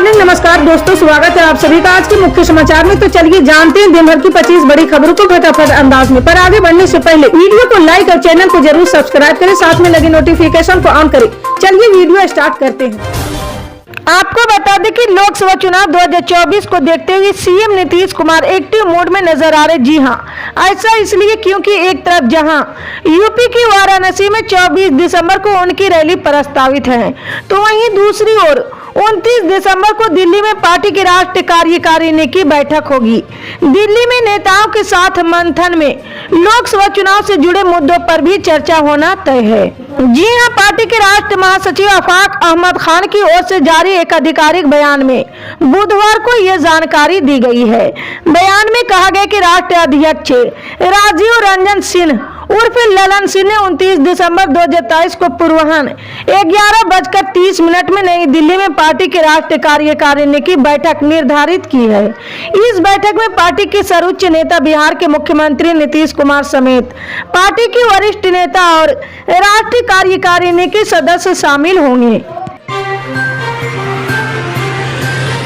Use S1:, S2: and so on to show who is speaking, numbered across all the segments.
S1: Morning. नमस्कार दोस्तों, स्वागत है आप सभी का आज के मुख्य समाचार में। तो चलिए जानते हैं दिन भर की 25 बड़ी खबरों को फटाफट अंदाज में। पर आगे बढ़ने से पहले वीडियो को लाइक और चैनल को जरूर सब्सक्राइब करें, साथ में लगे नोटिफिकेशन को ऑन करें। चलिए वीडियो स्टार्ट करते हैं। आपको बता दें कि लोकसभा चुनाव 2024 को देखते हुए CM Nitish Kumar active mode में नजर आ रहे। जी हां, ऐसा इसलिए क्योंकि एक तरफ जहां यूपी की वाराणसी में 24 दिसंबर को उनकी रैली प्रस्तावित है, तो वहीं दूसरी ओर 29 दिसंबर को दिल्ली में पार्टी की राष्ट्रीय कार्यकारिणी की बैठक होगी। दिल्ली में नेताओं के साथ मंथन में लोकसभा चुनाव से जुड़े मुद्दों पर भी चर्चा होना तय है। जी हां, पार्टी के राष्ट्रीय महासचिव आफाक अहमद खान की ओर से जारी एक आधिकारिक बयान में बुधवार को यह जानकारी दी गई है। बयान में कहा गया कि राष्ट्रीय अध्यक्ष राजीव रंजन सिंह उर्फ ललन सिंह ने 29 दिसंबर 2023 को पूर्वाह्न 11:30 में नई दिल्ली में पार्टी की राष्ट्रीय कार्यकारिणी की बैठक निर्धारित की है। इस बैठक में पार्टी के सर्वोच्च नेता बिहार के मुख्यमंत्री नीतीश कुमार समेत पार्टी के वरिष्ठ नेता और राष्ट्रीय कार्यकारिणी के सदस्य शामिल होंगे।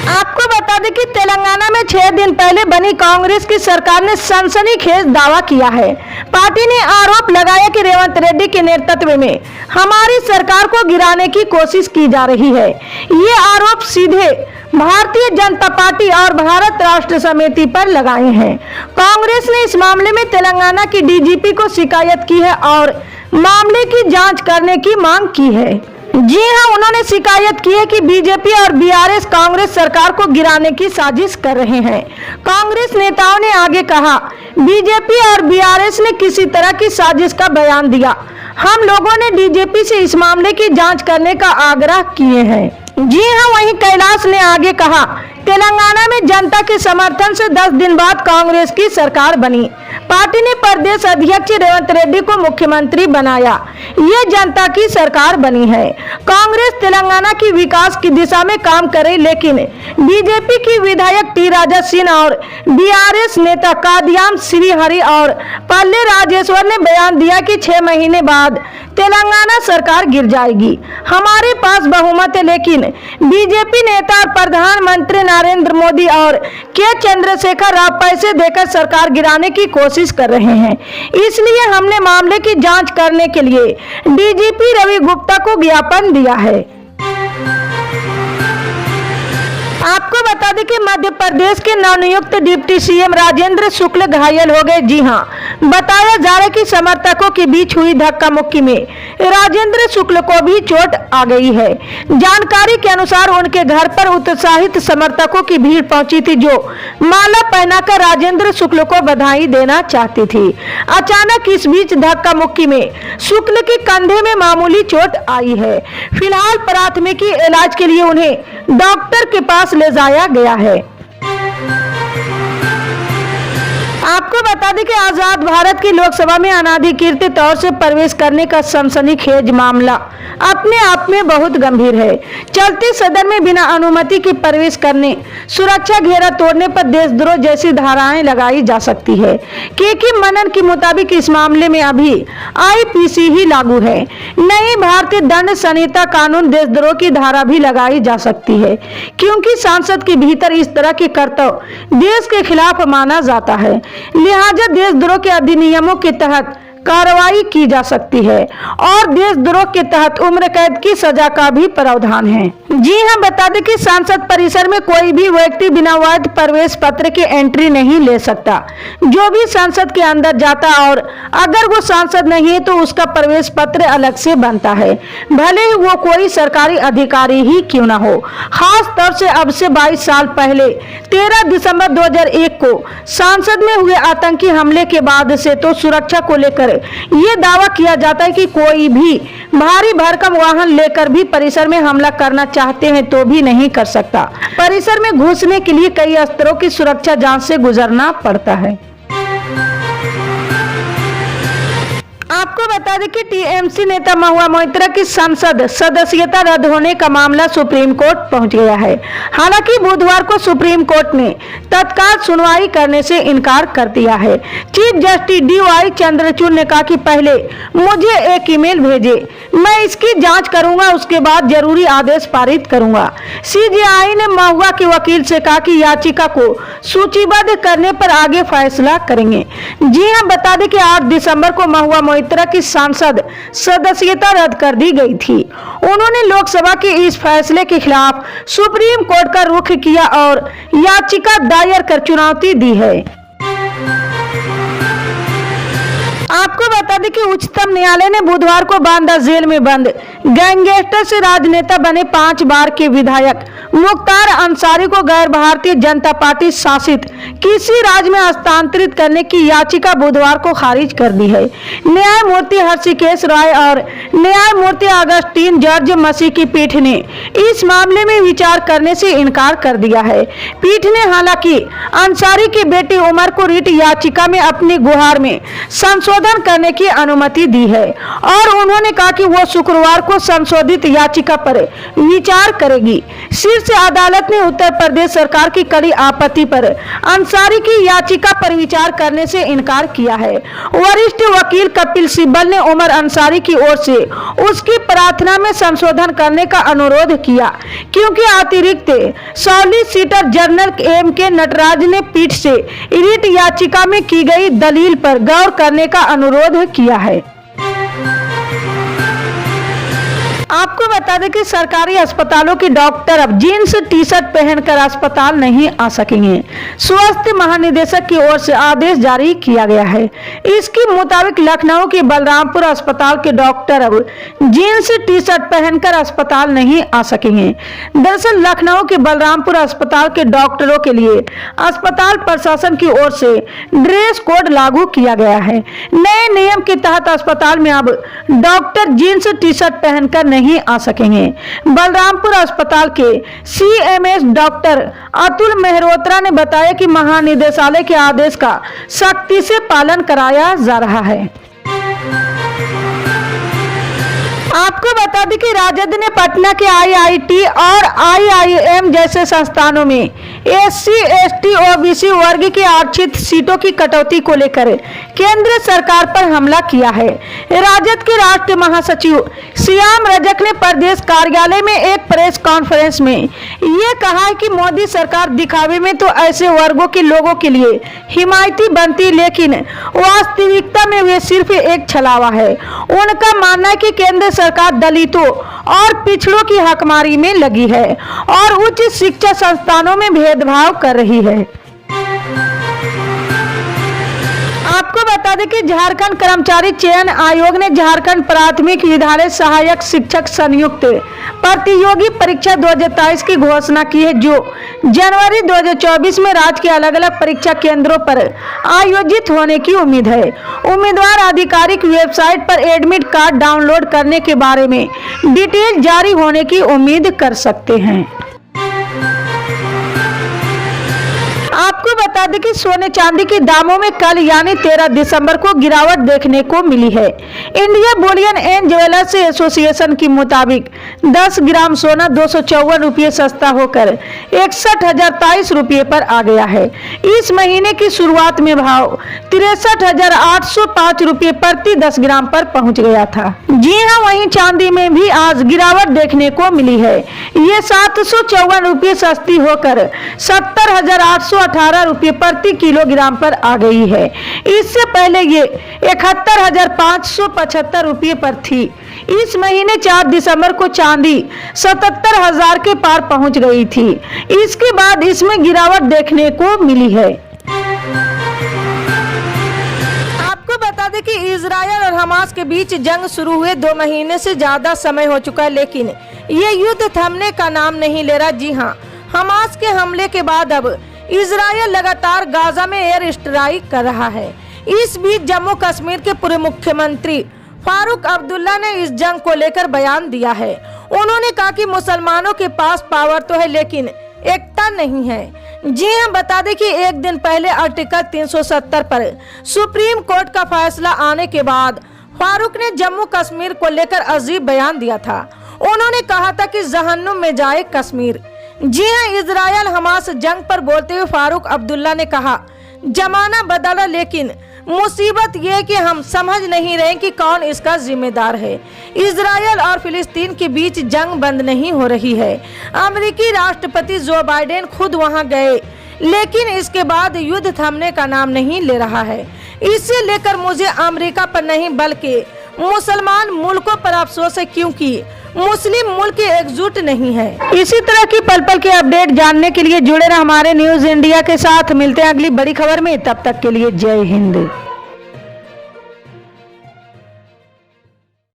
S1: आपको बता दें कि तेलंगाना में 6 दिन पहले बनी कांग्रेस की सरकार ने सनसनीखेज दावा किया है। पार्टी ने आरोप लगाया कि रेवंत रेड्डी के नेतृत्व में हमारी सरकार को गिराने की कोशिश की जा रही है। ये आरोप सीधे भारतीय जनता पार्टी और भारत राष्ट्र समिति पर लगाए हैं। कांग्रेस ने इस मामले में तेलंगाना की डीजीपी को शिकायत की है और मामले की जाँच करने की मांग की है। जी हां, उन्होंने शिकायत की है कि बीजेपी और बीआरएस कांग्रेस सरकार को गिराने की साजिश कर रहे हैं। कांग्रेस नेताओं ने आगे कहा, बीजेपी और बीआरएस ने किसी तरह की साजिश का बयान दिया। हम लोगों ने डीजीपी से इस मामले की जांच करने का आग्रह किए हैं। जी हां, वहीं कैलाश ने आगे कहा, तेलंगाना में जनता के समर्थन से 10 दिन बाद कांग्रेस की सरकार बनी। पार्टी ने प्रदेश अध्यक्ष रेवंत रेड्डी को मुख्यमंत्री बनाया। ये जनता की सरकार बनी है। कांग्रेस तेलंगाना की विकास की दिशा में काम करे, लेकिन बीजेपी की विधायक टी राजा सिंह और बीआरएस नेता कादियाम श्रीहरि और पल्ले राजेश्वर ने बयान दिया कि 6 महीने बाद तेलंगाना सरकार गिर जाएगी। हमारे पास बहुमत है, लेकिन बीजेपी नेता और प्रधानमंत्री नरेंद्र मोदी और के चंद्रशेखर राव पैसे देकर सरकार गिराने की कोशिश कर रहे हैं। इसलिए हमने मामले की जांच करने के लिए डीजीपी रवि गुप्ता को ज्ञापन दिया है। आपको बता दें कि मध्य प्रदेश के नवनियुक्त डिप्टी सीएम राजेंद्र शुक्ल घायल हो गए। जी हां, बताया जा रहा है कि समर्थकों के बीच हुई धक्का मुक्की में राजेंद्र शुक्ल को भी चोट आ गई है। जानकारी के अनुसार उनके घर पर उत्साहित समर्थकों की भीड़ पहुंची थी, जो माला पहनाकर राजेंद्र शुक्ल को बधाई देना चाहती थी। अचानक इस बीच धक्का मुक्की में शुक्ल के कंधे में मामूली चोट आई है। फिलहाल प्राथमिकी इलाज के लिए उन्हें डॉक्टर के पास ले जाया गया है। आपको बता दें कि आजाद भारत की लोकसभा में अनाधिकृत तौर से प्रवेश करने का सनसनीखेज मामला अपने आप में बहुत गंभीर है। चलते सदन में बिना अनुमति के प्रवेश करने, सुरक्षा घेरा तोड़ने पर देशद्रोह जैसी धाराएं लगाई जा सकती है। के मनन के मुताबिक इस मामले में अभी आईपीसी ही लागू है। नई भारतीय दंड संहिता कानून देशद्रोह की धारा भी लगाई जा सकती है, क्योंकि सांसद के भीतर इस तरह के कर्तव्य देश के खिलाफ माना जाता है। लिहाजा देशद्रोह के अधिनियमों के तहत कार्रवाई की जा सकती है और देशद्रोह के तहत उम्र कैद की सजा का भी प्रावधान है। जी हां, बता दें कि संसद परिसर में कोई भी व्यक्ति बिना वैध प्रवेश पत्र के एंट्री नहीं ले सकता। जो भी संसद के अंदर जाता और अगर वो सांसद नहीं है तो उसका प्रवेश पत्र अलग से बनता है, भले ही वो कोई सरकारी अधिकारी ही क्यों ना हो। खास तौर से अब से 22 साल पहले 13 दिसंबर 2001 को संसद में हुए आतंकी हमले के बाद से तो सुरक्षा को लेकर ये दावा किया जाता है कि कोई भी भारी भरकम वाहन लेकर भी परिसर में हमला करना चाहते हैं तो भी नहीं कर सकता। परिसर में घुसने के लिए कई स्तरों की सुरक्षा जांच से गुजरना पड़ता है। आपको बता दें कि टीएमसी नेता महुआ मोइत्रा की संसद सदस्यता रद्द होने का मामला सुप्रीम कोर्ट पहुंच गया है। हालांकि बुधवार को सुप्रीम कोर्ट ने तत्काल सुनवाई करने से इनकार कर दिया है। चीफ जस्टिस डीवाई चंद्रचूड़ ने कहा कि पहले मुझे एक ईमेल भेजे, मैं इसकी जांच करूंगा, उसके बाद जरूरी आदेश पारित करूंगा। सीजेआई ने महुआ के वकील से कहा कि याचिका को सूचीबद्ध करने पर आगे फैसला करेंगे। जी हां, बता दें कि 8 दिसंबर को महुआ मोइत्रा की सांसद सदस्यता रद्द कर दी गई थी। उन्होंने लोकसभा के इस फैसले के खिलाफ सुप्रीम कोर्ट का रुख किया और याचिका दायर कर चुनौती दी है। आपको बता दें कि उच्चतम न्यायालय ने बुधवार को बांदा जेल में बंद गैंगस्टर से राजनेता बने 5 बार के विधायक मुख्तार अंसारी को गैर भारतीय जनता पार्टी शासित किसी राज्य में हस्तांतरित करने की याचिका बुधवार को खारिज कर दी है। न्यायमूर्ति हर्षिकेश राय और न्यायमूर्ति अगस्टीन जॉर्ज मसी की पीठ ने इस मामले में विचार करने से इनकार कर दिया है। पीठ ने हालांकि अंसारी की बेटी उमर को रिट याचिका में अपनी गुहार में संशोधन करने की अनुमति दी है और उन्होंने कहा कि वो शुक्रवार को संशोधित याचिका पर विचार करेगी। शीर्ष अदालत ने उत्तर प्रदेश सरकार की कड़ी आपत्ति पर अंसारी की याचिका पर विचार करने से इनकार किया है। वरिष्ठ वकील कपिल सिब्बल ने उमर अंसारी की ओर से उसकी प्रार्थना में संशोधन करने का अनुरोध किया, क्योंकि अतिरिक्त सॉलिसिटर जनरल एम.के. नटराज ने पीठ से रिट याचिका में की गई दलील पर गौर करने का अनुरोध किया है। आपको बता दें कि सरकारी अस्पतालों के डॉक्टर अब जीन्स टी शर्ट पहनकर अस्पताल नहीं आ सकेंगे। स्वास्थ्य महानिदेशक की ओर से आदेश जारी किया गया है। इसके मुताबिक लखनऊ के बलरामपुर अस्पताल के डॉक्टर अब जीन्स टी शर्ट पहनकर अस्पताल नहीं आ सकेंगे। दरअसल लखनऊ के बलरामपुर अस्पताल के डॉक्टरों के लिए अस्पताल प्रशासन की ओर से ड्रेस कोड लागू किया गया है। नए नियम के तहत अस्पताल में अब डॉक्टर जीन्स टी शर्ट पहनकर नहीं आ सकेंगे। बलरामपुर अस्पताल के सीएमएस डॉक्टर अतुल मेहरोत्रा ने बताया कि महानिदेशालय के आदेश का सख्ती से पालन कराया जा रहा है। आपको बता दें कि राजद ने पटना के आईआईटी और आईआईएम जैसे संस्थानों में एससी, एसटी, ओबीसी वर्ग की आरक्षित सीटों की कटौती को लेकर केंद्र सरकार पर हमला किया है। राजद के राष्ट्रीय महासचिव श्याम रजक ने प्रदेश कार्यालय में एक प्रेस कॉन्फ्रेंस में ये कहा है कि मोदी सरकार दिखावे में तो ऐसे वर्गों के लोगों के लिए हिमायती बनती, लेकिन वास्तविकता में वे सिर्फ एक छलावा है। उनका मानना है कि केंद्र सरकार दलितों और पिछड़ों की हकमारी में लगी है और उच्च शिक्षा संस्थानों में भेदभाव कर रही है। आपको बता दें कि झारखंड कर्मचारी चयन आयोग ने झारखंड प्राथमिक विद्यालय सहायक शिक्षक संयुक्त प्रतियोगी परीक्षा 2023 की घोषणा की है, जो जनवरी 2024 में राज्य के अलग अलग परीक्षा केंद्रों पर आयोजित होने की उम्मीद है। उम्मीदवार आधिकारिक वेबसाइट पर एडमिट कार्ड डाउनलोड करने के बारे में डिटेल जारी होने की उम्मीद कर सकते हैं। आपको बता दें कि सोने चांदी के दामों में कल यानी 13 दिसंबर को गिरावट देखने को मिली है। India Boolean and jewellers association के मुताबिक 10 ग्राम सोना 254 रुपये सस्ता होकर 61,023 रुपये पर आ गया है। इस महीने की शुरुआत में भाव 63,805 रुपये प्रति 10 ग्राम पर पहुंच गया था। जी हां, वहीं चांदी में भी आज गिरावट देखने को मिली है। ये 754 रुपये सस्ती होकर 70,818 रुपये प्रति किलोग्राम पर आ गई है। इससे पहले ये 71,575 रुपये पर थी। इस महीने 4 दिसंबर को चांदी 77,000 के पार पहुंच गई थी। इसके बाद इसमें गिरावट देखने को मिली है। आपको बता दें कि इजरायल और हमास के बीच जंग शुरू हुए 2 महीने से ज्यादा समय हो चुका है, लेकिन ये युद्ध थमने का नाम नहीं ले रहा। जी हाँ, हमास के हमले के बाद अब इजरायल लगातार गाजा में एयर स्ट्राइक कर रहा है। इस बीच जम्मू कश्मीर के पूर्व मुख्यमंत्री फारूक अब्दुल्ला ने इस जंग को लेकर बयान दिया है। उन्होंने कहा कि मुसलमानों के पास पावर तो है, लेकिन एकता नहीं है। जी हां, बता दें कि एक दिन पहले आर्टिकल 370 पर सुप्रीम कोर्ट का फैसला आने के बाद फारूक ने जम्मू कश्मीर को लेकर अजीब बयान दिया था। उन्होंने कहा था कि जहन्नुम में जाए कश्मीर। जी हां, इजरायल हमास जंग पर बोलते हुए फारूक अब्दुल्ला ने कहा, जमाना बदला लेकिन मुसीबत ये कि हम समझ नहीं रहे कि कौन इसका जिम्मेदार है। इजरायल और फिलिस्तीन के बीच जंग बंद नहीं हो रही है। अमेरिकी राष्ट्रपति जो बाइडेन खुद वहां गए, लेकिन इसके बाद युद्ध थमने का नाम नहीं ले रहा है। इसे लेकर मुझे अमेरिका पर नहीं बल्कि मुसलमान मुल्कों पर अफसोस है, क्योंकि मुस्लिम मुल्क एकजुट नहीं है। इसी तरह की पल पल के अपडेट जानने के लिए जुड़े रहे हमारे न्यूज इंडिया के साथ। मिलते हैं अगली बड़ी खबर में, तब तक के लिए जय हिंद।